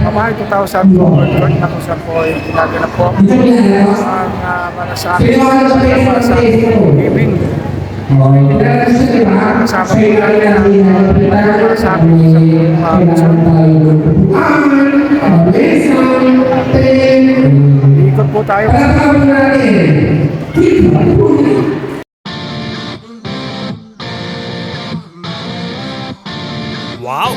Pamahay 2,000 po, Lord na kung saan po ay ginaganap po ang malasakit giving. Kasama po natin ang malasakit sa ikot po tayo. Wow!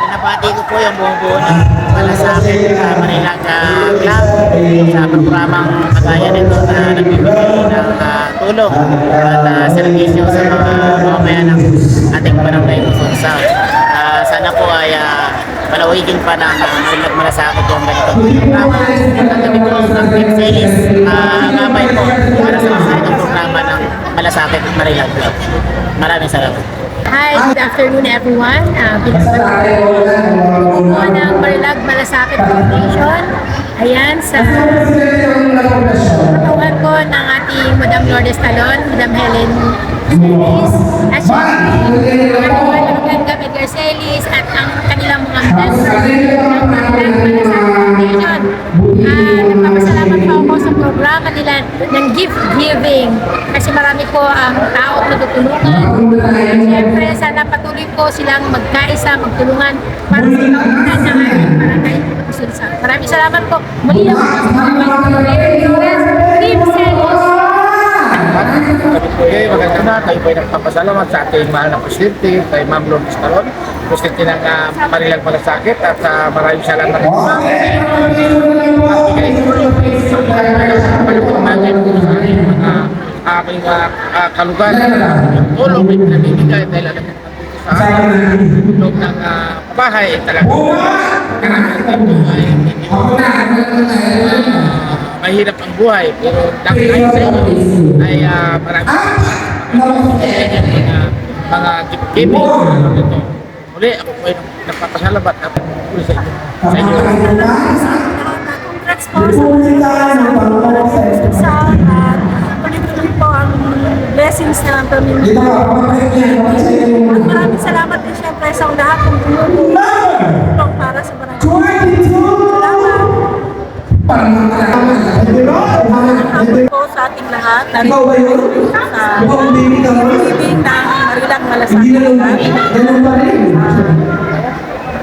Pinabati ko po yung buong buo ng Malasakit Manila Club sa programang kagaya nito na nagbibigay ng tulong at servisyo sa mga mamamayan ng ating barangay Luzon South. Sana po ay palawigin pa ng Malasakit yung ganitong programa. At kami po ng Team Celis, gamay po para sa ganitong programa ng Malasakit Manila Club. Maraming salamat. Hi, good afternoon everyone. Pinagpatuloy po ng Marilag Malasakit Foundation. Ayan, sa katawan ko ng ating Madam Lourdes Talon, Madam Helen Celis, at syempre, Gabi Garcelis, at ang kanilang mga members ng Marilag Malasakit Foundation. Nagpapasalamat po ako sa programa nila ng gift giving kasi marami po ang tao natutulungan. Siyempre, sana patuloy po silang magkaisa, magtulungan para sa kauntan ng ating barangay Luzon South. Maraming salamat po. Muli lang po sa Team Celis. Okay, maganda na. Tayo po ay nagpapasalamat sa ating mahal na presidente, kay Ma'am Lourdes Talon, presidente ng Marilag Malasakit, at maraming salamat rin po. Aking kalugan, yung tulong ay pinamimigay dahil alam mo sa loob ng bahay talaga. Karamihan dito ay mahirap ang buhay, pero dahil kayo sa inyo ay marami mga gift-giving. Muli, ako po ay nagpapasalamat at muli sa inyo. Congrats po sa tuloy-tuloy po ang blessings na pamilya. Maraming salamat din syempre sa lahat ng tulong para sa barangay. Salamat. Salamat po sa ating lahat. Sa pag-ibig ng Marilag Malasakit.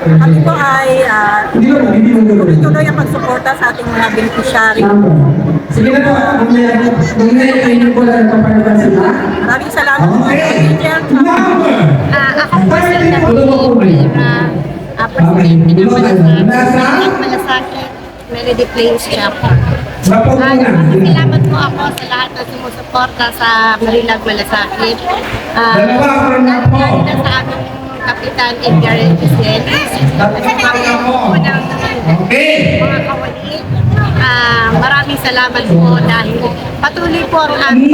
Kami po ay tuloy-tuloy ang pagsuporta sa ating mga beneficiary. Sige na po, mamaya po lang kapalitan sila. Maraming salamat po. Ako po si Presidente ng Malasakit Melody Plains Chapter. Salamat po ako sa lahat na sumusuporta sa Marilag Malasakit. Lalo na sa aming Kapitan Edgar Celis. At po ng mga kawali. Maraming salamat po dahil patuloy po ang aming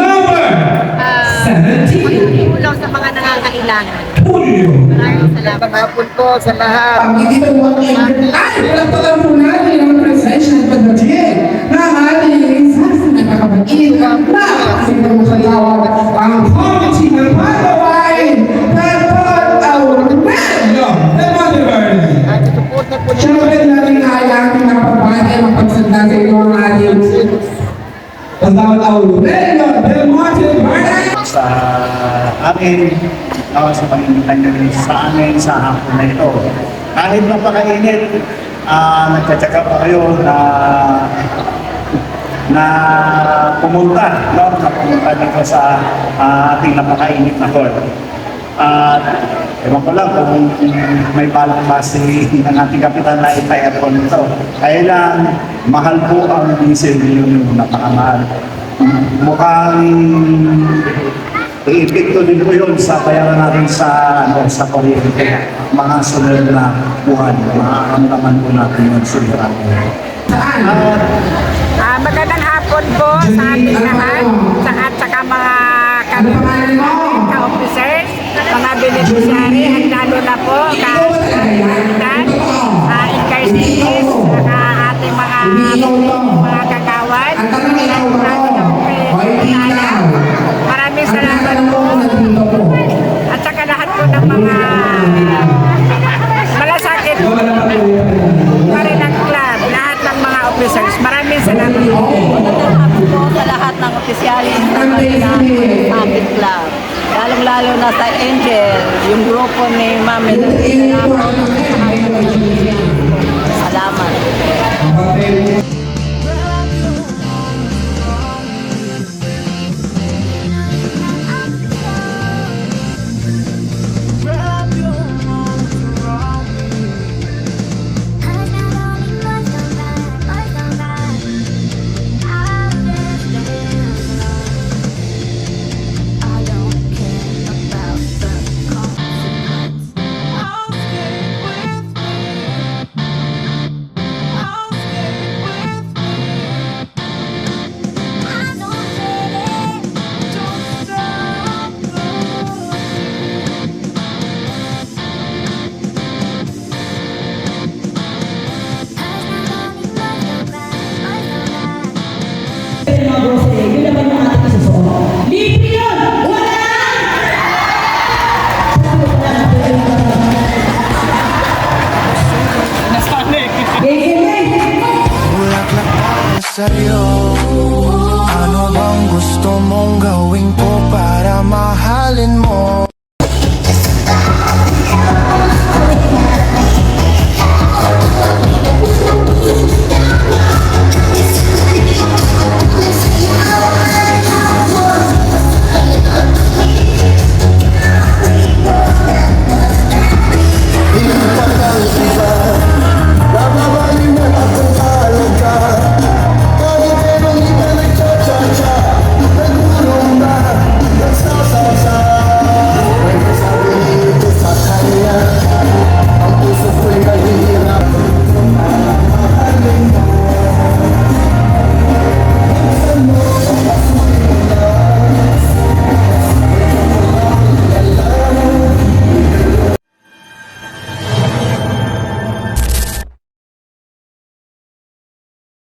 magtulong sa mga nangangailangan. Maraming salamat. Magandang hapon po sa lahat. Ang hindi ko mga ay, palagpagan po natin ang presensya ng pagdating na ating sasabi na kapatid na kasi na masayawag ang committee ng pagkawain Pagpag Aurelio de Monteverde. At support na po niyo. Siyempre natin ay ating napapagay ang pagsanda sa ito ang ating Pagpag Aurelio de Monteverde. Sa amin, sa Panginoon sa amin sa hapon na ito. Kahit napakainit, nagtsatsaga pa kayo na pumunta, no? Na pumunta dito sa ating napakainit na hall. At ewan ko lang kung may balak pa ng ating kapitan na ipay-aircon ito. Kaya lang, mahal po ang diesel yung napakamahal. Mukhang i-epekto din po yun sa bayaran natin sa kuryente. Mga sunod na buwan, maaramdaman po natin yung sunod. Magandang hapon po sa ating lahat, at saka mga ka-officers, mga beneficiary, at lalo na po ka-kapitan, incarcerates, saka ating mga kagawad, maraming salamat po. At saka lahat po ng mga malasakit Marilang Club, lahat ng mga officers. Maraming salamat po. po sa lahat ng opisyalis ng Malasakit Club. Lalong-lalo na sa Angel, yung grupo ni Mami. Salamat. Sa'yo, ano bang gusto mong gawin ko?